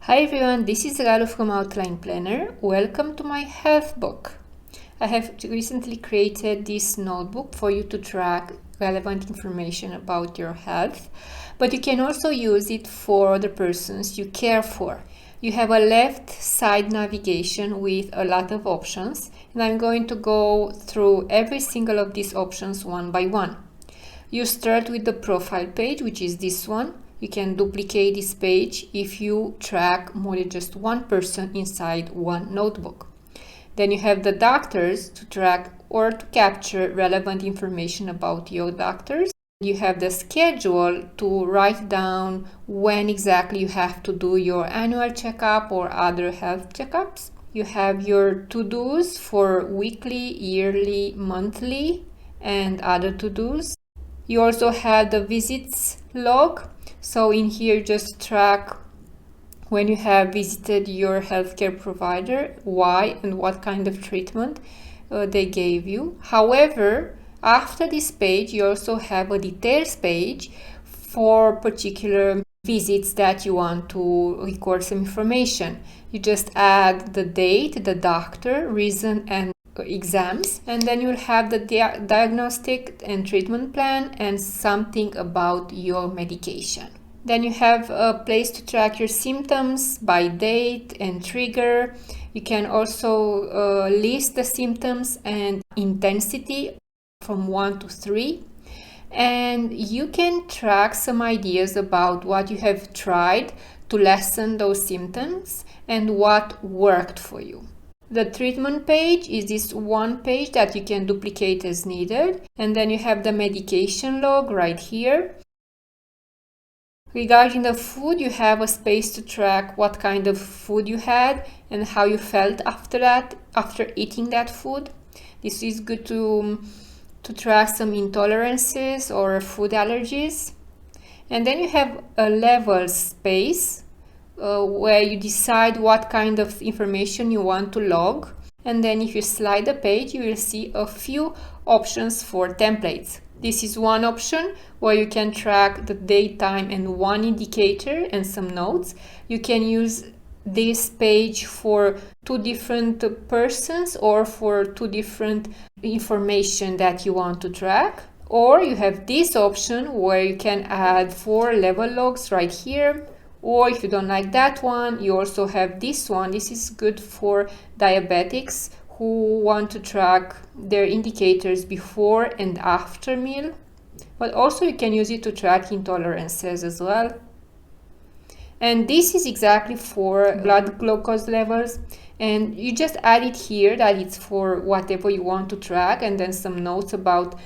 Hi everyone, this is Galo from Outline Planner. Welcome to my health book. I have recently created this notebook for you to track relevant information about your health, but you can also use it for the persons you care for. You have a left side navigation with a lot of options, and I'm going to go through every single of these options one by one. You start with the profile page, which is this one. You can duplicate this page if you track more than just one person inside one notebook. Then you have the doctors to track or to capture relevant information about your doctors. You have the schedule to write down when exactly you have to do your annual checkup or other health checkups. You have your to-dos for weekly, yearly, monthly, and other to-dos. You also have the visits log. So in here, just track when you have visited your healthcare provider, why and what kind of treatment they gave you. However, after this page, you also have a details page for particular visits that you want to record some information. You just add the date, the doctor, reason, and exams, and then you'll have the diagnostic and treatment plan and something about your medication. Then you have a place to track your symptoms by date and trigger. You can also list the symptoms and intensity from 1 to 3. And you can track some ideas about what you have tried to lessen those symptoms and what worked for you. The treatment page is this one page that you can duplicate as needed. And then you have the medication log right here. Regarding the food, you have a space to track what kind of food you had and how you felt after that, after eating that food. This is good to track some intolerances or food allergies. And then you have a level space where you decide what kind of information you want to log. And then if you slide the page, you will see a few options for templates. This is one option where you can track the date, time, and one indicator and some notes. You can use this page for 2 different persons or for 2 different information that you want to track. Or you have this option where you can add 4 level logs right here. Or if you don't like that one, you also have this one. This is good for diabetics who want to track their indicators before and after meal. But also you can use it to track intolerances as well. And this is exactly for blood glucose levels. And you just add it here that it's for whatever you want to track, and then some notes about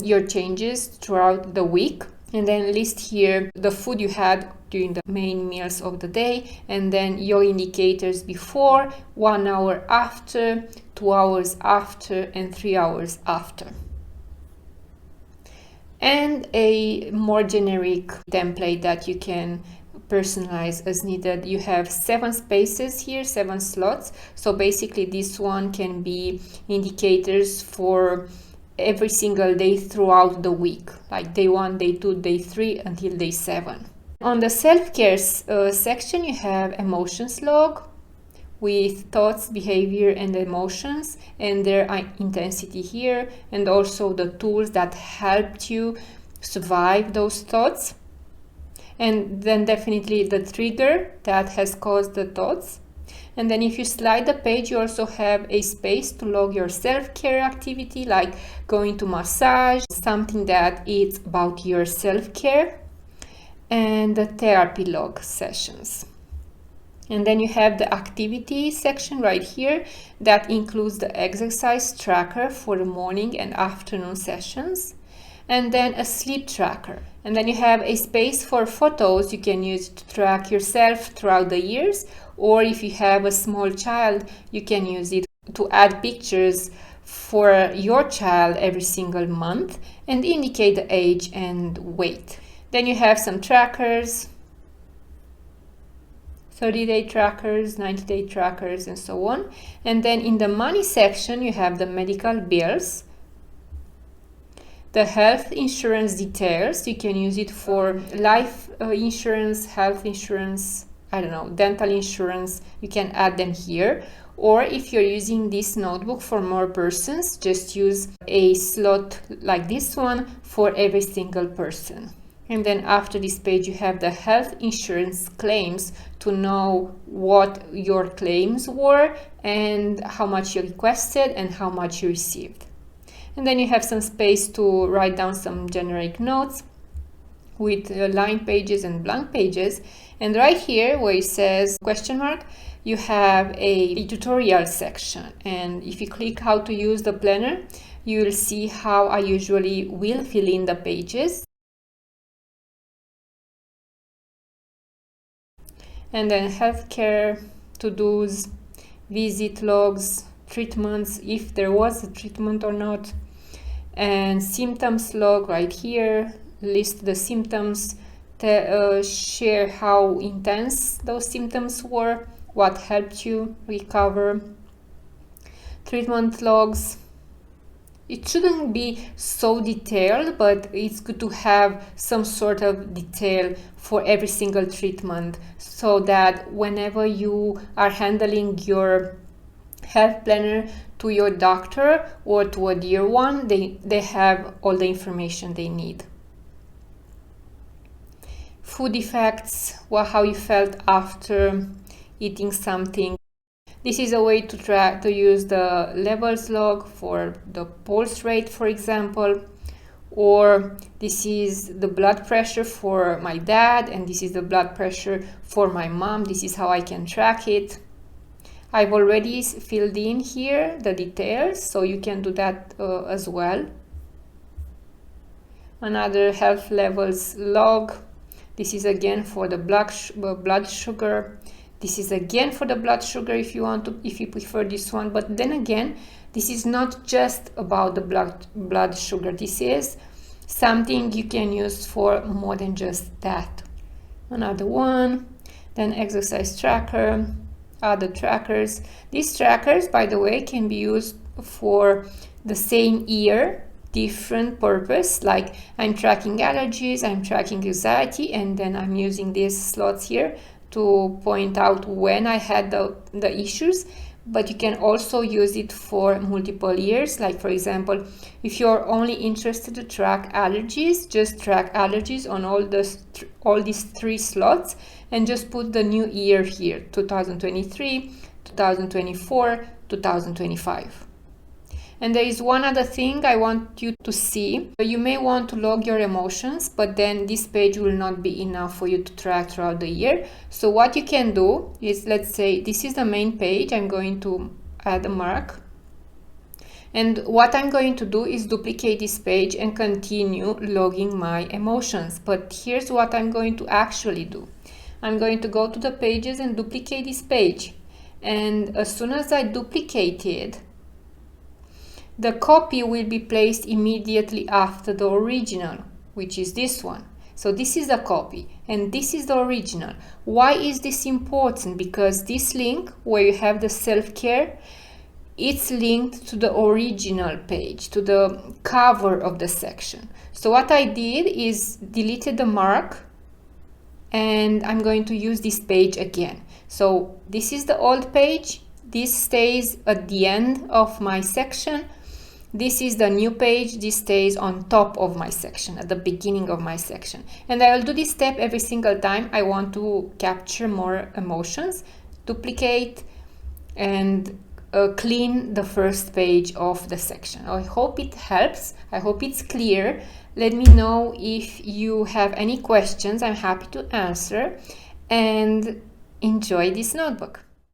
your changes throughout the week. And then list here the food you had during the main meals of the day, and then your indicators before, 1 hour after, 2 hours after, and 3 hours after. And a more generic template that you can personalize as needed. You have 7 spaces here, 7 slots. So basically this one can be indicators for every single day throughout the week, like day 1, day 2, day 3 until day 7. On the self-care section, you have emotions log with thoughts, behavior, and emotions and their intensity here, and also the tools that helped you survive those thoughts. And then definitely the trigger that has caused the thoughts. And then if you slide the page, you also have a space to log your self-care activity, like going to massage, something that is about your self-care, and the therapy log sessions. And then you have the activity section right here that includes the exercise tracker for the morning and afternoon sessions, and then a sleep tracker. And then you have a space for photos you can use to track yourself throughout the years, or if you have a small child, you can use it to add pictures for your child every single month and indicate the age and weight. Then you have some trackers, 30-day trackers, 90-day trackers, and so on. And then in the money section, you have the medical bills, the health insurance details. You can use it for life insurance, health insurance, I don't know, dental insurance, you can add them here. Or if you're using this notebook for more persons, just use a slot like this one for every single person. And then after this page, you have the health insurance claims to know what your claims were and how much you requested and how much you received. And then you have some space to write down some generic notes with line pages and blank pages. And right here where it says question mark, you have a tutorial section. And if you click how to use the planner, you will see how I usually will fill in the pages. And then healthcare, to-dos, visit logs, treatments, if there was a treatment or not, and symptoms log right here, list the symptoms, share how intense those symptoms were, what helped you recover, treatment logs. It shouldn't be so detailed, but it's good to have some sort of detail for every single treatment so that whenever you are handling your health planner to your doctor or to a dear one, they have all the information they need. Food effects, how you felt after eating something. This is a way to use the levels log for the pulse rate, for example, or this is the blood pressure for my dad and this is the blood pressure for my mom. This is how I can track it. I've already filled in here the details, so you can do that as well. Another health levels log. This is again for the blood sugar. This is again for the blood sugar if you prefer this one. But then again, this is not just about the blood sugar. This is something you can use for more than just that. Another one. Then exercise tracker, other trackers. These trackers, by the way, can be used for the same year, different purpose. Like I'm tracking allergies, I'm tracking anxiety, and then I'm using these slots here to point out when I had the issues. But you can also use it for multiple years. Like for example, if you're only interested to track allergies, just track allergies on all these 3 slots and just put the new year here, 2023, 2024, 2025. And there is one other thing I want you to see. You may want to log your emotions, but then this page will not be enough for you to track throughout the year. So what you can do is, let's say this is the main page. I'm going to add a mark. And what I'm going to do is duplicate this page and continue logging my emotions. But here's what I'm going to actually do. I'm going to go to the pages and duplicate this page. And as soon as I duplicate it, the copy will be placed immediately after the original, which is this one. So this is the copy and this is the original. Why is this important? Because this link where you have the self-care, it's linked to the original page, to the cover of the section. So what I did is deleted the mark and I'm going to use this page again. So this is the old page. This stays at the end of my section. This is the new page. This stays on top of my section, at the beginning of my section. And I'll do this step every single time I want to capture more emotions, duplicate, and clean the first page of the section. I hope it helps. I hope it's clear. Let me know if you have any questions. I'm happy to answer. And enjoy this notebook.